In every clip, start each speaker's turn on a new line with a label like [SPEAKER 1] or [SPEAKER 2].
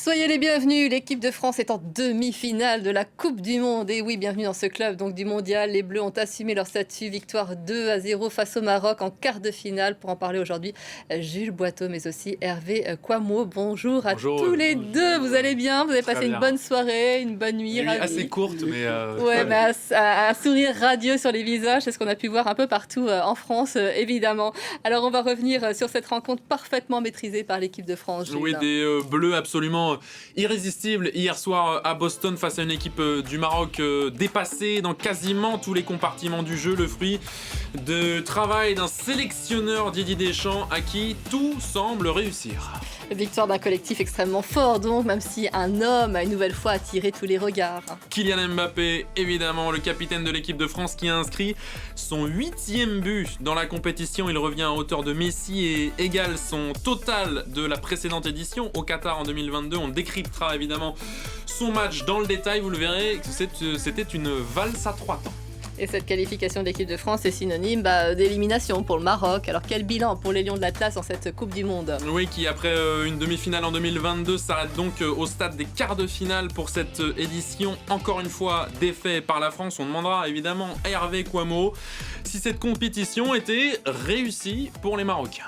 [SPEAKER 1] Soyez les bienvenus, l'équipe de France est en demi-finale de la Coupe du Monde. Et oui, bienvenue dans ce club donc, du Mondial. Les Bleus ont assumé leur statut, victoire 2-0 face au Maroc en quart de finale. Pour en parler aujourd'hui, Jules Boiteau, mais aussi Hervé Kouammo. Bonjour à
[SPEAKER 2] Bonjour.
[SPEAKER 1] tous les deux, vous allez bien? Vous avez passé une bonne soirée, une bonne nuit,
[SPEAKER 2] Une nuit
[SPEAKER 1] ravi.
[SPEAKER 2] assez courte, mais...
[SPEAKER 1] Ouais, mais un sourire radieux sur les visages, c'est ce qu'on a pu voir un peu partout en France, évidemment. Alors on va revenir sur cette rencontre parfaitement maîtrisée par l'équipe de France. Jules.
[SPEAKER 2] Oui, des Bleus absolument irrésistibles hier soir à Boston face à une équipe du Maroc dépassée dans quasiment tous les compartiments du jeu, le fruit de travail d'un sélectionneur Didier Deschamps à qui tout semble réussir.
[SPEAKER 1] Victoire d'un collectif extrêmement fort, donc, même si un homme a une nouvelle fois attiré tous les regards.
[SPEAKER 2] Kylian Mbappé, évidemment, le capitaine de l'équipe de France qui a inscrit son 8e but dans la compétition. Il revient à hauteur de Messi et égale son total de la précédente édition au Qatar en 2022. On décryptera évidemment son match dans le détail. Vous le verrez, c'était une valse à 3 temps.
[SPEAKER 1] Et cette qualification de l'équipe de France est synonyme d'élimination pour le Maroc. Alors quel bilan pour les Lions de l'Atlas dans cette Coupe du Monde?
[SPEAKER 2] Oui, qui après une demi-finale en 2022 s'arrête donc au stade des quarts de finale pour cette édition. Encore une fois défait par la France. On demandera évidemment à Hervé Kouammo si cette compétition était réussie pour les Marocains.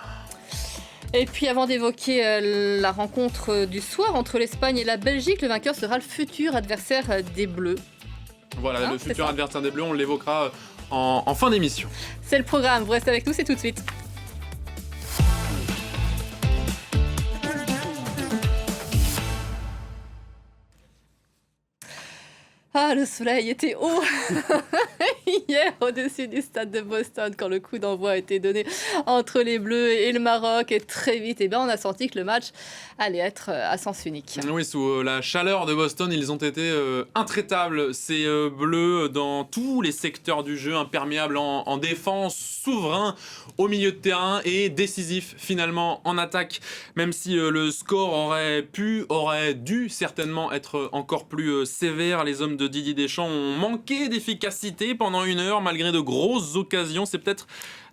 [SPEAKER 1] Et puis avant d'évoquer la rencontre du soir entre l'Espagne et la Belgique, le vainqueur sera le futur adversaire des Bleus.
[SPEAKER 2] Voilà, le futur adversaire des Bleus, on l'évoquera en fin d'émission.
[SPEAKER 1] C'est le programme, vous restez avec nous, c'est tout de suite. Ah, le soleil était haut hier au-dessus du stade de Boston quand le coup d'envoi a été donné entre les Bleus et le Maroc. Et très vite, on a senti que le match allait être à sens unique.
[SPEAKER 2] Oui, sous la chaleur de Boston, ils ont été intraitables, ces Bleus, dans tous les secteurs du jeu, imperméables en défense, souverains au milieu de terrain et décisifs finalement en attaque. Même si le score aurait dû certainement être encore plus sévère, les hommes de Didier Deschamps ont manqué d'efficacité pendant une heure malgré de grosses occasions. C'est peut-être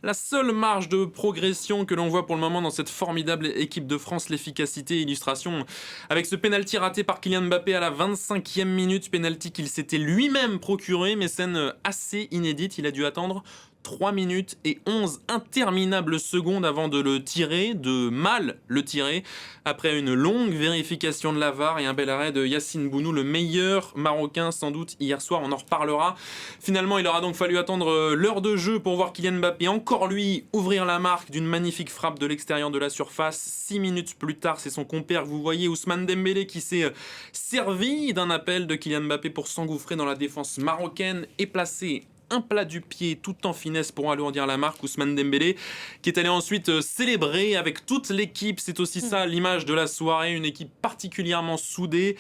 [SPEAKER 2] la seule marge de progression que l'on voit pour le moment dans cette formidable équipe de France, l'efficacité. Illustration avec ce pénalty raté par Kylian Mbappé à la 25e minute, pénalty qu'il s'était lui-même procuré, mais scène assez inédite. Il a dû attendre 3 minutes et 11 interminables secondes avant de le tirer, de mal le tirer, après une longue vérification de la VAR et un bel arrêt de Yassine Bounou, le meilleur Marocain sans doute hier soir, on en reparlera. Finalement, il aura donc fallu attendre l'heure de jeu pour voir Kylian Mbappé, encore lui, ouvrir la marque d'une magnifique frappe de l'extérieur de la surface. 6 minutes plus tard, c'est son compère, vous voyez, Ousmane Dembélé, qui s'est servi d'un appel de Kylian Mbappé pour s'engouffrer dans la défense marocaine et placer un plat du pied tout en finesse pour alourdir la marque. Ousmane Dembélé qui est allé ensuite célébrer avec toute l'équipe. C'est aussi ça l'image de la soirée, une équipe particulièrement soudée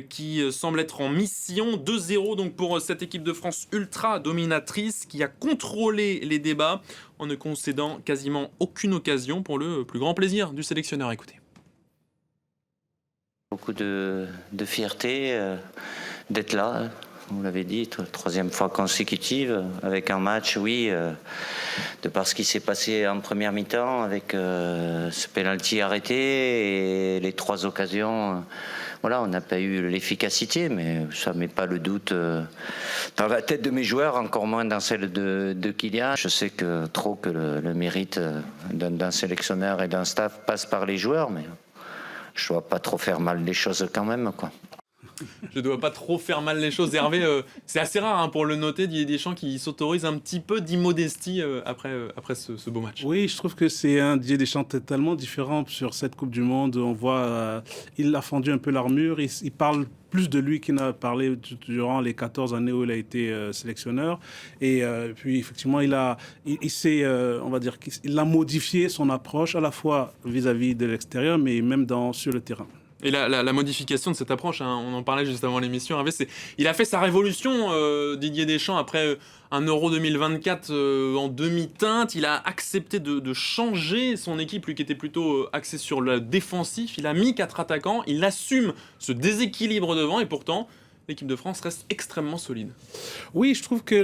[SPEAKER 2] qui semble être en mission. 2-0 donc pour cette équipe de France ultra dominatrice qui a contrôlé les débats en ne concédant quasiment aucune occasion pour le plus grand plaisir du sélectionneur. Écoutez.
[SPEAKER 3] Beaucoup de fierté d'être là. Vous l'avez dit, 3e fois consécutive, avec un match, oui, de par ce qui s'est passé en première mi-temps, avec ce penalty arrêté et les 3 occasions. Voilà, on n'a pas eu l'efficacité, mais ça ne met pas le doute dans la tête de mes joueurs, encore moins dans celle de Kylian. Je sais que le mérite d'un sélectionneur et d'un staff passe par les joueurs, mais je ne dois pas trop faire mal les choses quand même, quoi.
[SPEAKER 2] Je ne dois pas trop faire mal les choses. Hervé, c'est assez rare pour le noter, Didier Deschamps qui s'autorise un petit peu d'immodestie après ce beau match.
[SPEAKER 4] Oui, je trouve que c'est un Didier Deschamps totalement différent sur cette Coupe du Monde. On voit, il a fendu un peu l'armure, il parle plus de lui qu'il n'a parlé durant les 14 années où il a été sélectionneur. Et puis, effectivement, il a modifié son approche à la fois vis-à-vis de l'extérieur, mais même sur le terrain.
[SPEAKER 2] Et la modification de cette approche, on en parlait juste avant l'émission, Hervé, il a fait sa révolution, Didier Deschamps, après un Euro 2024 en demi-teinte. Il a accepté de changer son équipe, lui qui était plutôt axé sur le défensif. Il a mis 4 attaquants, il assume ce déséquilibre devant et pourtant, l'équipe de France reste extrêmement solide.
[SPEAKER 4] Oui, je trouve que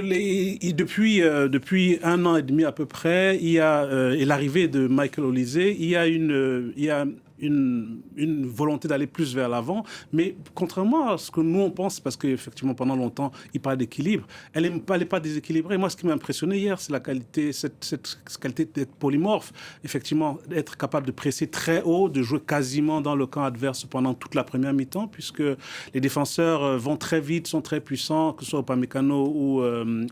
[SPEAKER 4] depuis 1 an et demi à peu près, il y a et l'arrivée de Michael Olise, il y a une volonté d'aller plus vers l'avant. Mais contrairement à ce que nous, on pense, parce qu'effectivement, pendant longtemps, il parle d'équilibre, elle n'est pas déséquilibrée. Moi, ce qui m'a impressionné hier, c'est la qualité, cette qualité d'être polymorphe. Effectivement, d'être capable de presser très haut, de jouer quasiment dans le camp adverse pendant toute la première mi-temps, puisque les défenseurs vont très vite, sont très puissants, que ce soit Upamecano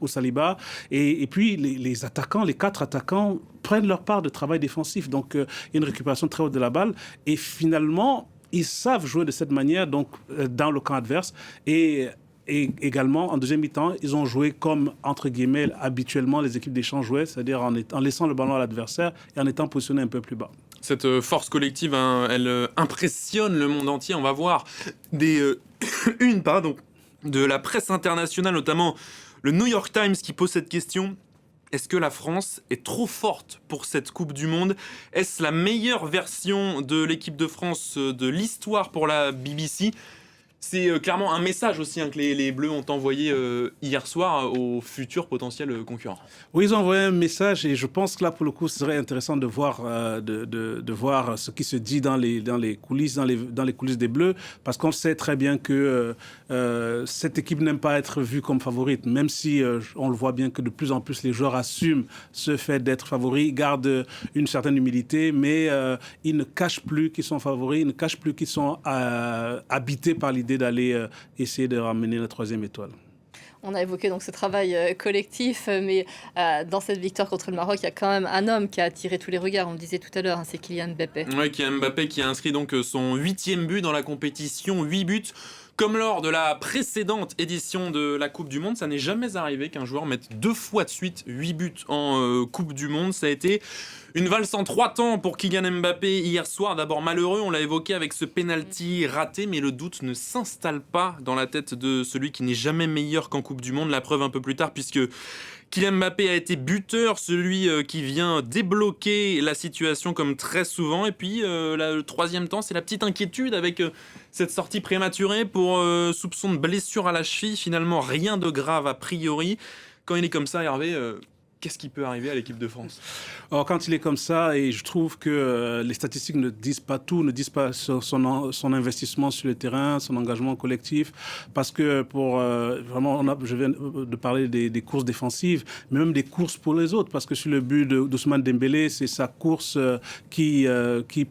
[SPEAKER 4] ou Saliba. Et puis, les attaquants, les 4 attaquants, prennent leur part de travail défensif. Donc, il y a une récupération très haute de la balle. Et finalement, ils savent jouer de cette manière donc, dans le camp adverse. Et également, en deuxième mi-temps, ils ont joué comme, entre guillemets, habituellement les équipes d'échange jouaient, c'est-à-dire en laissant le ballon à l'adversaire et en étant positionné un peu plus bas.
[SPEAKER 2] Cette force collective, hein, elle impressionne le monde entier. On va voir de la presse internationale, notamment le New York Times, qui pose cette question. Est-ce que la France est trop forte pour cette Coupe du Monde ? Est-ce la meilleure version de l'équipe de France de l'histoire pour la BBC ? C'est clairement un message aussi que les Bleus ont envoyé hier soir aux futurs potentiels concurrents.
[SPEAKER 4] Oui, ils ont envoyé un message et je pense que là, pour le coup, ce serait intéressant de voir, de voir ce qui se dit dans les coulisses, dans les coulisses des Bleus, parce qu'on sait très bien que cette équipe n'aime pas être vue comme favorite, même si on le voit bien que de plus en plus les joueurs assument ce fait d'être favoris, ils gardent une certaine humilité, mais ils ne cachent plus qu'ils sont favoris, ils ne cachent plus qu'ils sont habités par l'idée d'aller essayer de ramener la 3e étoile.
[SPEAKER 1] On a évoqué donc ce travail collectif, mais dans cette victoire contre le Maroc, il y a quand même un homme qui a attiré tous les regards, on le disait tout à l'heure, c'est Kylian Mbappé.
[SPEAKER 2] Oui, Kylian Mbappé qui a inscrit donc son 8e but dans la compétition, 8 buts. Comme lors de la précédente édition de la Coupe du Monde, ça n'est jamais arrivé qu'un joueur mette 2 fois de suite 8 buts en Coupe du Monde. Ça a été une valse en 3 temps pour Kylian Mbappé hier soir. D'abord malheureux, on l'a évoqué avec ce penalty raté, mais le doute ne s'installe pas dans la tête de celui qui n'est jamais meilleur qu'en Coupe du Monde. La preuve un peu plus tard, puisque Kylian Mbappé a été buteur, celui qui vient débloquer la situation comme très souvent. Et puis le 3e temps, c'est la petite inquiétude avec cette sortie prématurée pour soupçon de blessure à la cheville. Finalement, rien de grave a priori. Quand il est comme ça, Hervé, qu'est-ce qui peut arriver à l'équipe de France ?
[SPEAKER 4] Alors, quand il est comme ça, et je trouve que les statistiques ne disent pas tout, ne disent pas son investissement sur le terrain, son engagement collectif, parce que vraiment, je viens de parler des courses défensives, mais même des courses pour les autres, parce que sur le but d'Ousmane Dembélé, c'est sa course qui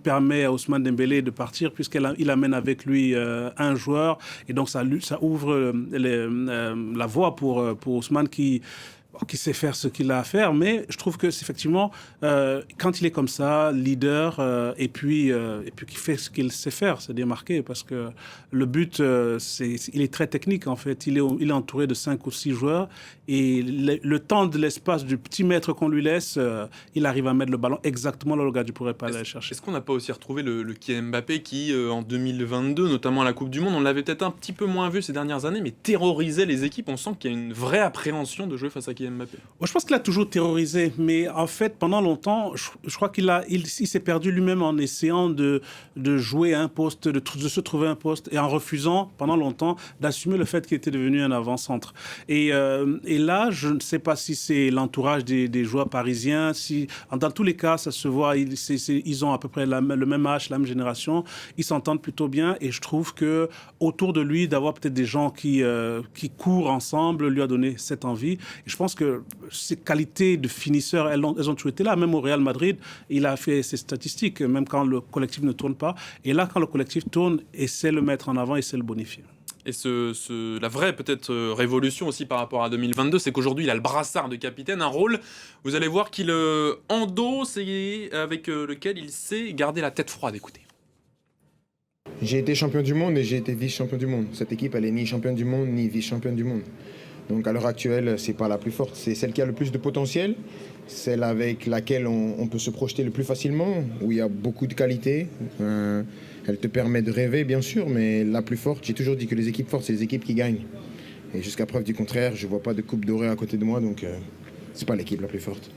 [SPEAKER 4] permet à Ousmane Dembélé de partir, puisqu'il amène avec lui un joueur, et donc ça ouvre la voie pour Ousmane qui sait faire ce qu'il a à faire, mais je trouve que c'est effectivement, quand il est comme ça, leader, et puis qui fait ce qu'il sait faire, c'est-à-dire marquer, parce que le but, il est très technique en fait. Il est entouré de 5 ou 6 joueurs, et le temps de l'espace du petit mètre qu'on lui laisse, il arrive à mettre le ballon exactement là où le gardien ne pourrait pas aller chercher.
[SPEAKER 2] Est-ce qu'on n'a pas aussi retrouvé le Kylian Mbappé qui, en 2022, notamment à la Coupe du Monde, on l'avait peut-être un petit peu moins vu ces dernières années, mais terrorisait les équipes. On sent qu'il y a une vraie appréhension de jouer face à Kylian Mbappé.
[SPEAKER 4] Je pense qu'il a toujours terrorisé, mais en fait, pendant longtemps, je crois il s'est perdu lui-même en essayant de jouer à un poste, de se trouver un poste, et en refusant pendant longtemps d'assumer le fait qu'il était devenu un avant-centre. Et là, je ne sais pas si c'est l'entourage des joueurs parisiens, dans tous les cas, ça se voit, ils ont à peu près le même âge, la même génération, ils s'entendent plutôt bien, et je trouve que autour de lui, d'avoir peut-être des gens qui courent ensemble, lui a donné cette envie. Et je pense que ses qualités de finisseur, elles ont toujours été là. Même au Real Madrid, il a fait ses statistiques, même quand le collectif ne tourne pas. Et là, quand le collectif tourne, et sait le mettre en avant et sait le bonifier.
[SPEAKER 2] Et la vraie peut-être révolution aussi par rapport à 2022, c'est qu'aujourd'hui il a le brassard de capitaine, un rôle, vous allez voir qu'il endosse et avec lequel il sait garder la tête froide. Écoutez.
[SPEAKER 5] J'ai été champion du monde et j'ai été vice-champion du monde. Cette équipe, elle est ni championne du monde, ni vice-championne du monde. Donc à l'heure actuelle, c'est pas la plus forte. C'est celle qui a le plus de potentiel, celle avec laquelle on peut se projeter le plus facilement, où il y a beaucoup de qualité. Elle te permet de rêver, bien sûr, mais la plus forte, j'ai toujours dit que les équipes fortes, c'est les équipes qui gagnent. Et jusqu'à preuve du contraire, je vois pas de coupe dorée à côté de moi, donc c'est pas l'équipe la plus forte.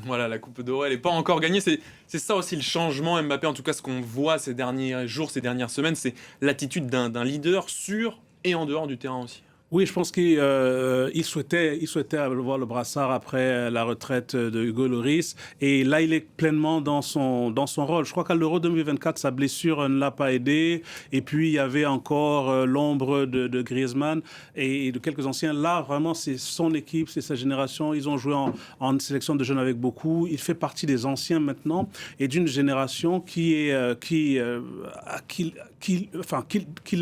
[SPEAKER 2] Voilà, la coupe dorée, elle n'est pas encore gagnée. C'est ça aussi le changement Mbappé, en tout cas ce qu'on voit ces derniers jours, ces dernières semaines, c'est l'attitude d'un leader sur et en dehors du terrain aussi.
[SPEAKER 4] Oui, je pense qu'il souhaitait avoir le brassard après la retraite de Hugo Lloris. Et là, il est pleinement dans son rôle. Je crois qu'à l'Euro 2024, sa blessure ne l'a pas aidé. Et puis, il y avait encore l'ombre de Griezmann et de quelques anciens. Là, vraiment, c'est son équipe, c'est sa génération. Ils ont joué en sélection de jeunes avec beaucoup. Il fait partie des anciens maintenant et d'une génération qu'il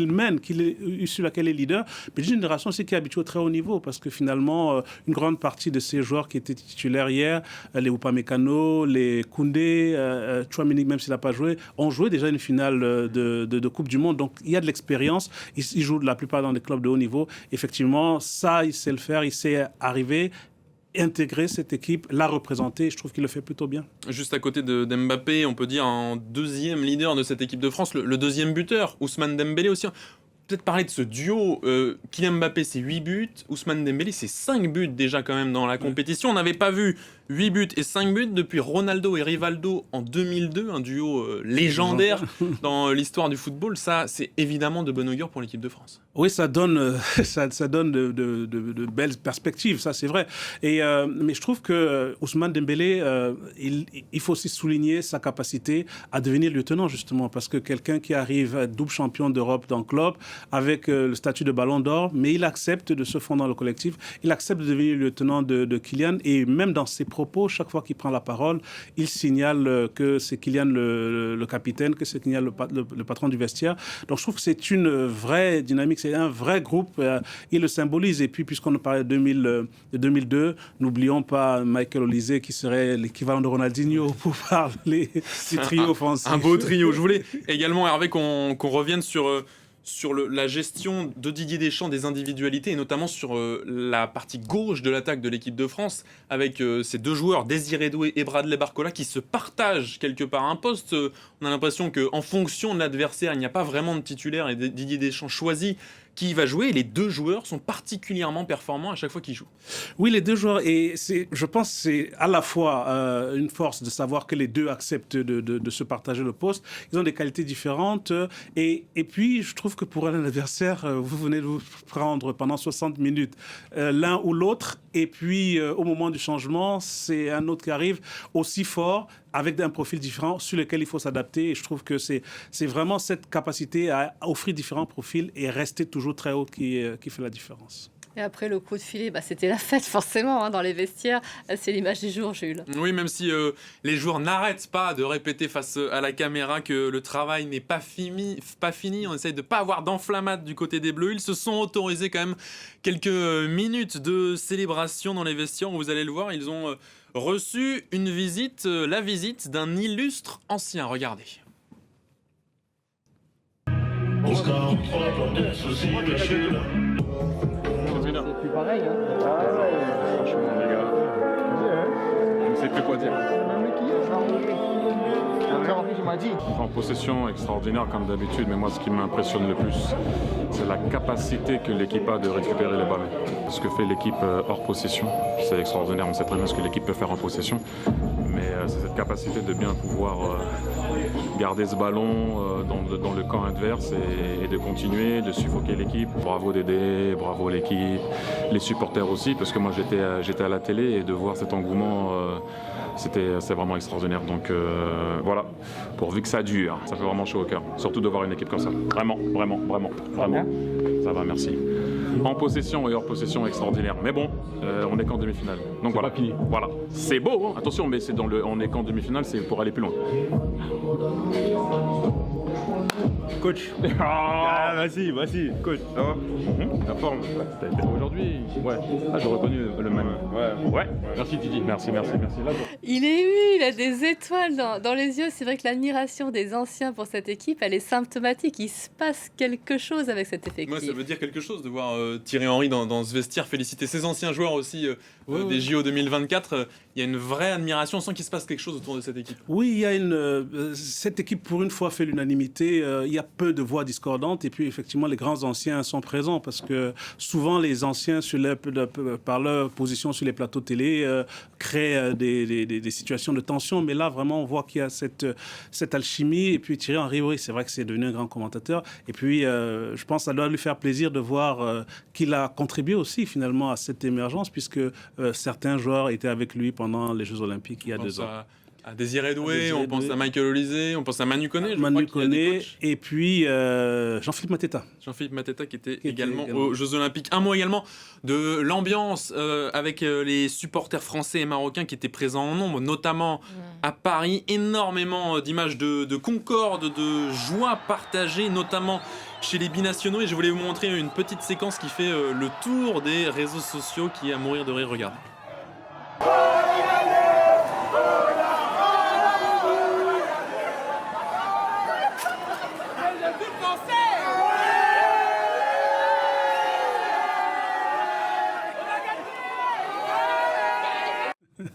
[SPEAKER 4] mène, sur laquelle il est leader, mais d'une génération aussi qui est habituée au très haut niveau, parce que finalement, une grande partie de ces joueurs qui étaient titulaires hier, les Upamecano, les Koundé, Tchouaméni, même s'il n'a pas joué, ont joué déjà une finale de Coupe du Monde. Donc, il y a de l'expérience. Ils jouent la plupart dans des clubs de haut niveau. Effectivement, ça, il sait le faire. Il sait arriver, intégrer cette équipe, la représenter. Je trouve qu'il le fait plutôt bien.
[SPEAKER 2] Juste à côté d'Mbappé, on peut dire un deuxième leader de cette équipe de France, le deuxième buteur, Ousmane Dembélé aussi. Peut-être parler de ce duo. Kylian Mbappé, c'est 8 buts. Ousmane Dembélé, c'est 5 buts déjà quand même dans la compétition. On n'avait pas vu 8 buts et 5 buts depuis Ronaldo et Rivaldo en 2002, un duo légendaire dans l'histoire du football. Ça, c'est évidemment de bon augure pour l'équipe de France.
[SPEAKER 4] Oui, ça donne, ça donne de belles perspectives, ça c'est vrai. Mais je trouve que Ousmane Dembélé, il faut aussi souligner sa capacité à devenir lieutenant, justement, parce que quelqu'un qui arrive double champion d'Europe dans le club, avec le statut de ballon d'or, mais il accepte de se fondre dans le collectif, il accepte de devenir lieutenant de Kylian, et même dans ses propos, chaque fois qu'il prend la parole, il signale que c'est Kylian le capitaine, que c'est Kylian le patron du vestiaire. Donc je trouve que c'est une vraie dynamique, c'est un vrai groupe, il le symbolise. Et puis, puisqu'on nous parlait de 2002, n'oublions pas Michael Olise, qui serait l'équivalent de Ronaldinho pour parler du trio offensif.
[SPEAKER 2] Un beau trio. Je voulais également, Hervé, qu'on revienne sur la gestion de Didier Deschamps des individualités, et notamment sur la partie gauche de l'attaque de l'équipe de France, avec ces deux joueurs, Désiré Doué et Bradley Barcola, qui se partagent quelque part un poste. On a l'impression qu'en fonction de l'adversaire, il n'y a pas vraiment de titulaire, et Didier Deschamps choisit qui va jouer, et les deux joueurs sont particulièrement performants à chaque fois qu'ils jouent.
[SPEAKER 4] Oui, les deux joueurs, et je pense que c'est à la fois une force de savoir que les deux acceptent de se partager le poste. Ils ont des qualités différentes, et puis je trouve que pour un adversaire, vous venez de vous prendre pendant 60 minutes l'un ou l'autre, et puis au moment du changement, c'est un autre qui arrive aussi fort, avec un profil différent sur lequel il faut s'adapter. Et je trouve que c'est vraiment cette capacité à offrir différents profils et rester toujours très haut qui fait la différence.
[SPEAKER 1] Et après le coup de filet, c'était la fête forcément dans les vestiaires. C'est l'image du jour, Jules.
[SPEAKER 2] Oui, même si les joueurs n'arrêtent pas de répéter face à la caméra que le travail n'est pas fini. On essaye de ne pas avoir d'enflammade du côté des Bleus. Ils se sont autorisés quand même quelques minutes de célébration dans les vestiaires. Vous allez le voir, ils ont reçu la visite d'un illustre ancien. Regardez.
[SPEAKER 6] Oscar,
[SPEAKER 7] c'est plus pareil, hein.
[SPEAKER 6] Ah ouais, franchement, les gars. Je ne sais plus quoi dire. En possession extraordinaire comme d'habitude, mais moi ce qui m'impressionne le plus, c'est la capacité que l'équipe a de récupérer les ballons. Ce que fait l'équipe hors possession, c'est extraordinaire. On sait très bien ce que l'équipe peut faire en possession, mais c'est cette capacité de bien pouvoir garder ce ballon dans le camp adverse et de continuer, de suffoquer l'équipe. Bravo Dédé, bravo l'équipe, les supporters aussi, parce que moi j'étais à la télé et de voir cet engouement, c'est vraiment extraordinaire. Donc voilà, pourvu que ça dure, ça fait vraiment chaud au cœur. Surtout de voir une équipe comme ça. Vraiment. Ça va, merci. En possession et hors possession, extraordinaire. Mais bon, on n'est qu'en demi-finale. Donc voilà. Voilà. C'est beau, hein. Attention, mais on n'est qu'en demi-finale, c'est pour aller plus loin.
[SPEAKER 8] Coach. Ah, vas-y, coach. Ça va
[SPEAKER 6] La forme. Aujourd'hui, ouais. Ah, j'ai reconnu le même. Ouais. Merci Didi. Merci. Là,
[SPEAKER 1] Il est ému, il a des étoiles dans les yeux. C'est vrai que l'admiration des anciens pour cette équipe, elle est symptomatique. Il se passe quelque chose avec cet effectif.
[SPEAKER 2] Moi, ça veut dire quelque chose de voir Thierry Henry dans ce vestiaire féliciter ses anciens joueurs aussi des JO 2024. Il y a une vraie admiration, on sent qu'il se passe quelque chose autour de cette équipe.
[SPEAKER 4] Oui, il y a cette équipe pour une fois fait l'unanimité. Il n'y a peu de voix discordantes et puis effectivement les grands anciens sont présents parce que souvent les anciens par leur position sur les plateaux télé créent des situations de tension, mais là vraiment on voit qu'il y a cette alchimie. Et puis Thierry Henry, oui, c'est vrai que c'est devenu un grand commentateur et puis je pense que ça doit lui faire plaisir de voir qu'il a contribué aussi finalement à cette émergence puisque certains joueurs étaient avec lui pendant les Jeux Olympiques il y a 2 ans.
[SPEAKER 2] À Désiré Doué, on pense à Michael Olysée, on pense à Manu Koné.
[SPEAKER 4] Et puis Jean-Philippe Mateta.
[SPEAKER 2] Jean-Philippe Mateta qui était également aux Jeux Olympiques. Un mot également de l'ambiance avec les supporters français et marocains qui étaient présents en nombre, notamment à Paris. Énormément d'images de concorde, de joie partagée, notamment chez les binationaux. Et je voulais vous montrer une petite séquence qui fait le tour des réseaux sociaux qui est à mourir de rire. Regardez.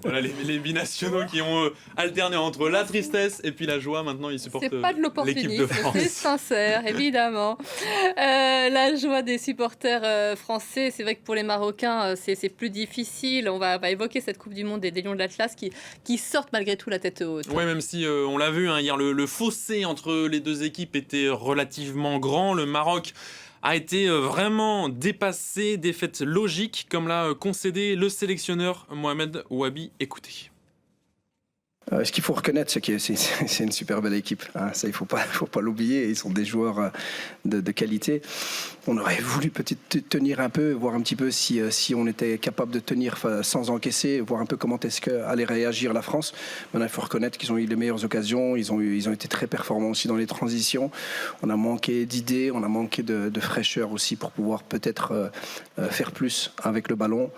[SPEAKER 2] Voilà les binationaux qui ont alterné entre la tristesse et puis la joie. Maintenant, ils supportent
[SPEAKER 1] c'est pas de
[SPEAKER 2] l'équipe de France.
[SPEAKER 1] C'est sincère, évidemment. La joie des supporters français, c'est vrai que pour les Marocains, c'est plus difficile. On va évoquer cette Coupe du Monde des Lions de l'Atlas qui sortent malgré tout la tête haute.
[SPEAKER 2] Oui, même si on l'a vu hier, le fossé entre les deux équipes était relativement grand. Le Maroc a été vraiment dépassé, défaite logique, comme l'a concédé le sélectionneur Mohamed Ouabi. Écoutez.
[SPEAKER 9] Ce qu'il faut reconnaître, c'est que c'est une super belle équipe. Hein. Ça, il faut pas l'oublier. Ils sont des joueurs de qualité. On aurait voulu peut-être tenir un peu, voir un petit peu si on était capable de tenir sans encaisser, voir un peu comment est-ce qu'allait réagir la France. Maintenant, il faut reconnaître qu'ils ont eu les meilleures occasions. Ils ont été très performants aussi dans les transitions. On a manqué d'idées, on a manqué de fraîcheur aussi pour pouvoir peut-être faire plus avec le ballon.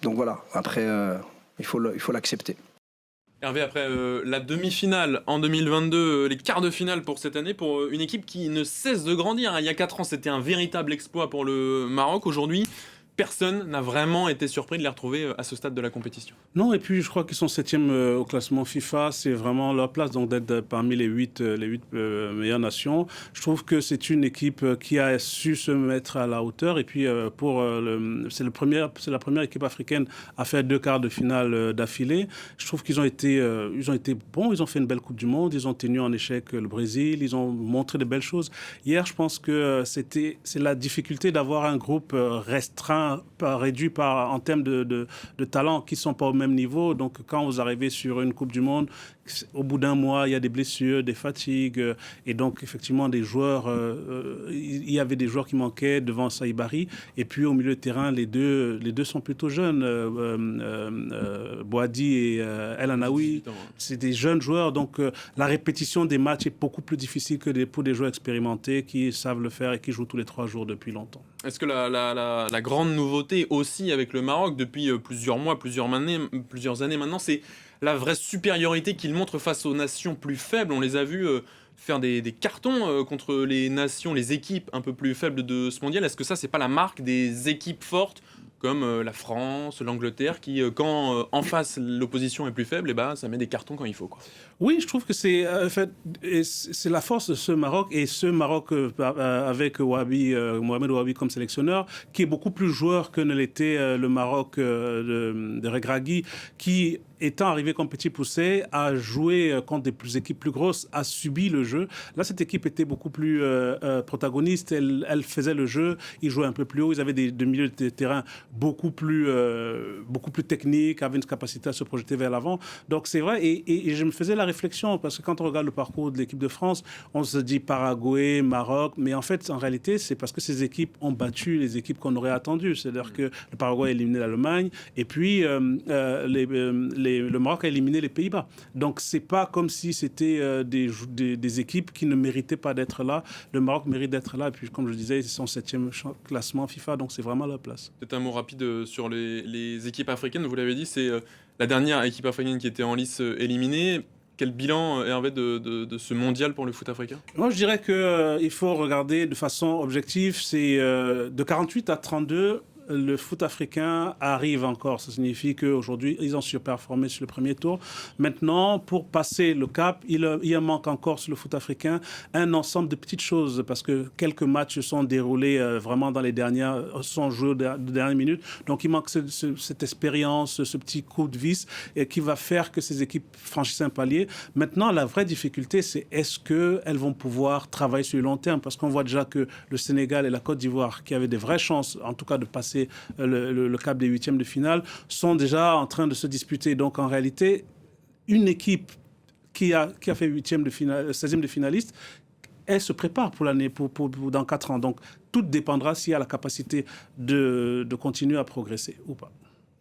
[SPEAKER 9] Donc voilà. Après, il faut l'accepter.
[SPEAKER 2] Hervé, après la demi-finale en 2022, les quarts de finale pour cette année, pour une équipe qui ne cesse de grandir. Il y a 4 ans, c'était un véritable exploit pour le Maroc. Aujourd'hui, personne n'a vraiment été surpris de les retrouver à ce stade de la compétition.
[SPEAKER 4] Non, et puis je crois qu'ils sont 7e au classement FIFA. C'est vraiment leur place donc d'être parmi les 8 meilleures nations. Je trouve que c'est une équipe qui a su se mettre à la hauteur. Et puis c'est la première équipe africaine à faire 2 quarts de finale d'affilée. Je trouve qu'ils ont été bons. Ils ont fait une belle Coupe du Monde. Ils ont tenu en échec le Brésil. Ils ont montré de belles choses. Hier, je pense que c'est la difficulté d'avoir un groupe restreint, réduit en termes de talent qui ne sont pas au même niveau. Donc, quand vous arrivez sur une Coupe du Monde, au bout d'un mois, il y a des blessures, des fatigues. Et donc, effectivement, des joueurs... il y avait des joueurs qui manquaient devant Saïbari. Et puis, au milieu de terrain, les deux sont plutôt jeunes. Boadi et El Anaoui, c'est des jeunes joueurs. Donc, la répétition des matchs est beaucoup plus difficile que pour des joueurs expérimentés qui savent le faire et qui jouent tous les 3 jours depuis longtemps.
[SPEAKER 2] Est-ce que la grande nouveauté aussi avec le Maroc depuis plusieurs mois, plusieurs années maintenant, c'est la vraie supériorité qu'il montre face aux nations plus faibles? On les a vus faire des cartons contre les nations, les équipes un peu plus faibles de ce mondial. Est-ce que ça, c'est pas la marque des équipes fortes comme la France, l'Angleterre, qui, quand en face l'opposition est plus faible, ça met des cartons quand il faut, quoi.
[SPEAKER 4] Oui, je trouve que c'est la force de ce Maroc, et ce Maroc avec Mohamed Ouabi comme sélectionneur, qui est beaucoup plus joueur que ne l'était le Maroc de Regragui, qui, étant arrivé comme petit poussé, a joué contre des équipes plus grosses, a subi le jeu. Là, cette équipe était beaucoup plus protagoniste, elle faisait le jeu, ils jouaient un peu plus haut, ils avaient des milieux de terrain beaucoup plus techniques, avaient une capacité à se projeter vers l'avant. Donc c'est vrai, et je me faisais la réflexion, parce que quand on regarde le parcours de l'équipe de France, on se dit Paraguay, Maroc, mais en fait, en réalité, c'est parce que ces équipes ont battu les équipes qu'on aurait attendues. C'est-à-dire que le Paraguay a éliminé l'Allemagne, et puis le Maroc a éliminé les Pays-Bas. Donc c'est pas comme si c'était des équipes qui ne méritaient pas d'être là. Le Maroc mérite d'être là, et puis comme je disais, ils sont 7e classement FIFA, donc c'est vraiment leur place.
[SPEAKER 2] C'est un mot rapide sur les équipes africaines, vous l'avez dit, c'est la dernière équipe africaine qui était en lice éliminée. Quel bilan, Hervé, de ce mondial pour le foot africain?
[SPEAKER 4] Moi, je dirais qu'il faut regarder de façon objective. C'est de 48 à 32, le foot africain arrive encore. Ça signifie qu'aujourd'hui, ils ont surperformé sur le premier tour. Maintenant, pour passer le cap, il manque encore sur le foot africain un ensemble de petites choses parce que quelques matchs se sont déroulés vraiment dans les dernières, sont joués de dernière minute. Donc, il manque cette expérience, ce petit coup de vis qui va faire que ces équipes franchissent un palier. Maintenant, la vraie difficulté, c'est est-ce qu'elles vont pouvoir travailler sur le long terme? Parce qu'on voit déjà que le Sénégal et la Côte d'Ivoire, qui avaient des vraies chances, en tout cas de passer le cap des huitièmes de finale, sont déjà en train de se disputer. Donc, en réalité, une équipe qui a fait huitième de finale, 16e de finaliste, elle se prépare pour l'année, pour dans 4 ans. Donc, tout dépendra s'il y a la capacité de continuer à progresser ou pas.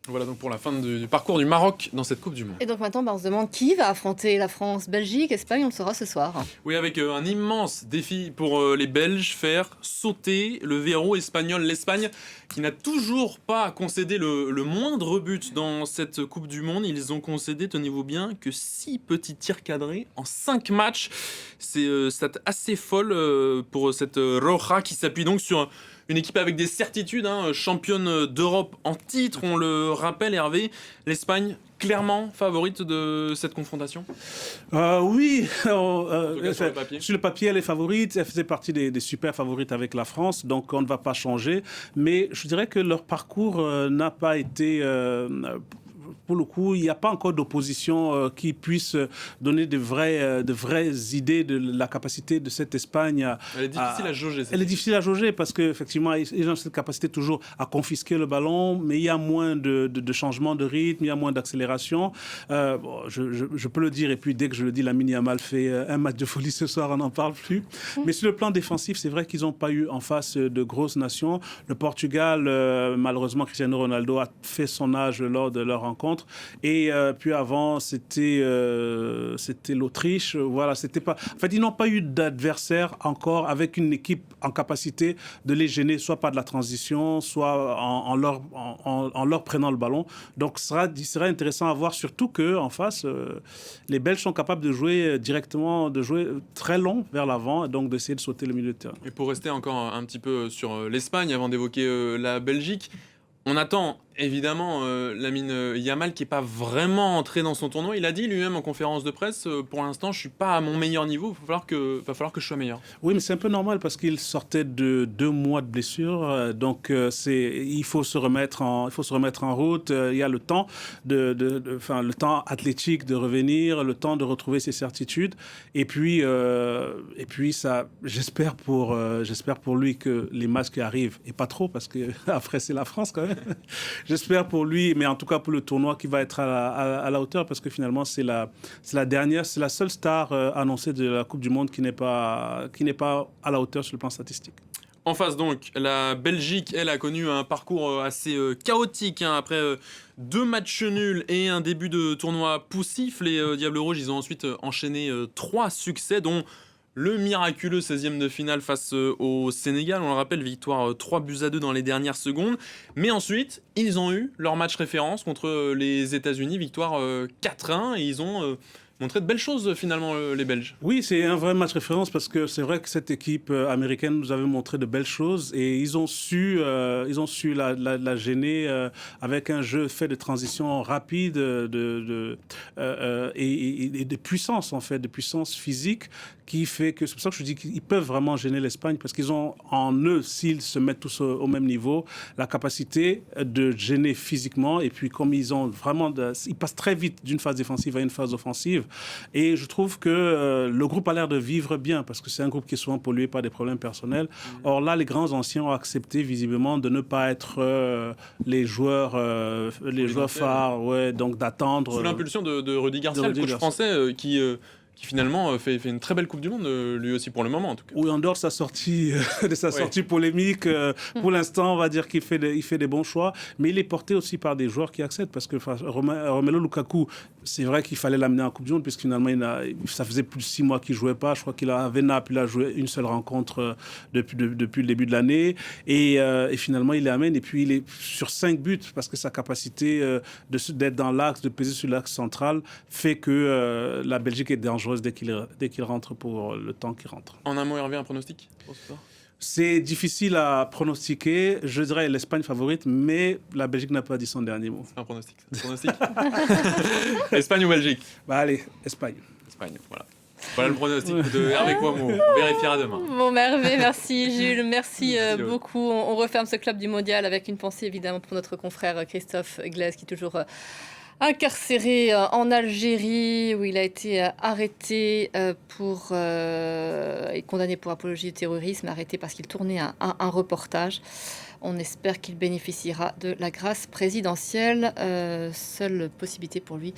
[SPEAKER 2] Voilà donc pour la fin du parcours du Maroc dans cette Coupe du Monde.
[SPEAKER 1] Et donc maintenant, on se demande qui va affronter la France, Belgique, Espagne, on le saura ce soir.
[SPEAKER 2] Oui, avec un immense défi pour les Belges, faire sauter le verrou espagnol. L'Espagne qui n'a toujours pas concédé le moindre but dans cette Coupe du Monde. Ils ont concédé, tenez-vous bien, que 6 petits tirs cadrés en 5 matchs. C'est assez folle pour cette Roja qui s'appuie donc sur une équipe avec des certitudes, championne d'Europe en titre, on le rappelle Hervé. L'Espagne, clairement favorite de cette confrontation ?
[SPEAKER 4] Oui,
[SPEAKER 2] sur
[SPEAKER 4] le papier, elle est favorite. Elle faisait partie des super favorites avec la France, donc on ne va pas changer. Mais je dirais que leur parcours n'a pas été... pour le coup, il n'y a pas encore d'opposition qui puisse donner de vraies idées de la capacité de cette Espagne.
[SPEAKER 2] Elle est difficile à jauger.
[SPEAKER 4] Elle est difficile à jauger parce qu'effectivement, ils ont cette capacité toujours à confisquer le ballon, mais il y a moins de changement de rythme, il y a moins d'accélération. Je peux le dire, et puis dès que je le dis, Lamine Yamal fait un match de folie ce soir, on n'en parle plus. Mais sur le plan défensif, c'est vrai qu'ils n'ont pas eu en face de grosses nations. Le Portugal, malheureusement, Cristiano Ronaldo a fait son âge lors de leur rencontre. Et puis avant, c'était l'Autriche. Voilà, c'était pas... En fait, ils n'ont pas eu d'adversaire encore avec une équipe en capacité de les gêner, soit par de la transition, soit en leur prenant le ballon. Donc, il sera intéressant à voir, surtout qu'en face, les Belges sont capables de jouer directement, de jouer très long vers l'avant, et donc d'essayer de sauter le milieu de terrain.
[SPEAKER 2] Et pour rester encore un petit peu sur l'Espagne, avant d'évoquer la Belgique, on attend évidemment Lamine Yamal qui n'est pas vraiment entré dans son tournoi. Il a dit lui-même en conférence de presse, pour l'instant je ne suis pas à mon meilleur niveau, il va falloir que je sois meilleur.
[SPEAKER 4] Oui, mais c'est un peu normal parce qu'il sortait de 2 mois de blessure, donc il faut se remettre en route. Il y a le temps, le temps athlétique de revenir, le temps de retrouver ses certitudes. Et puis ça, j'espère pour lui que les matchs qui arrivent, et pas trop parce que après c'est la France quand même. J'espère pour lui, mais en tout cas pour le tournoi qui va être à la hauteur, parce que finalement c'est la seule star annoncée de la Coupe du Monde qui n'est pas à la hauteur sur le plan statistique.
[SPEAKER 2] En face donc, la Belgique, elle a connu un parcours assez chaotique après 2 matchs nuls et un début de tournoi poussif. Les Diables Rouges, ils ont ensuite enchaîné 3 succès, dont le miraculeux 16e de finale face au Sénégal. On le rappelle, victoire 3-2 dans les dernières secondes. Mais ensuite, ils ont eu leur match référence contre les États-Unis, victoire 4-1. Et ils ont montré de belles choses finalement, les Belges.
[SPEAKER 4] Oui, c'est un vrai match référence parce que c'est vrai que cette équipe américaine nous avait montré de belles choses et ils ont su la gêner avec un jeu fait de transition rapide et de puissance en fait, de puissance physique qui fait que c'est pour ça que je dis qu'ils peuvent vraiment gêner l'Espagne parce qu'ils ont en eux, s'ils se mettent tous au même niveau, la capacité de gêner physiquement et puis comme ils ont vraiment, ils passent très vite d'une phase défensive à une phase offensive. Et je trouve que le groupe a l'air de vivre bien parce que c'est un groupe qui est souvent pollué par des problèmes personnels. Or là, les grands anciens ont accepté visiblement de ne pas être les joueurs phares, donc d'attendre.
[SPEAKER 2] Sous l'impulsion de Rudy Garcia, le coach français qui finalement fait une très belle Coupe du Monde, lui aussi pour le moment en tout cas.
[SPEAKER 4] Oui, en dehors de sa sortie polémique, pour l'instant, on va dire qu'il fait des bons choix, mais il est porté aussi par des joueurs qui acceptent, parce que Romelu Lukaku, c'est vrai qu'il fallait l'amener en Coupe du Monde, puisque finalement, ça faisait plus de 6 mois qu'il ne jouait pas. Je crois qu'il avait Naples, il a joué une seule rencontre depuis le début de l'année, et finalement, il l'amène, et puis il est sur 5 buts, parce que sa capacité d'être dans l'axe, de peser sur l'axe central, fait que la Belgique est dangereuse dès qu'il rentre pour le temps qu'il rentre.
[SPEAKER 2] En un mot, Hervé, un pronostic pour ce soir ?
[SPEAKER 4] C'est difficile à pronostiquer. Je dirais l'Espagne favorite, mais la Belgique n'a pas dit son dernier mot.
[SPEAKER 2] C'est un pronostic. Espagne ou Belgique?
[SPEAKER 4] Bah allez, Espagne.
[SPEAKER 2] Espagne, voilà. Voilà le pronostic de Hervé Kouamouo. On vérifiera demain.
[SPEAKER 1] Bon, Hervé, merci Jules, merci
[SPEAKER 2] Merci,
[SPEAKER 1] beaucoup. On referme ce club du mondial avec une pensée évidemment pour notre confrère Christophe Glaise qui est toujours incarcéré en Algérie où il a été arrêté et condamné pour apologie du terrorisme, arrêté parce qu'il tournait un reportage. On espère qu'il bénéficiera de la grâce présidentielle, seule possibilité pour lui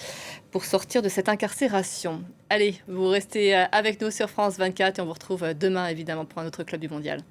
[SPEAKER 1] pour sortir de cette incarcération. Allez, vous restez avec nous sur France 24 et on vous retrouve demain évidemment pour un autre club du mondial.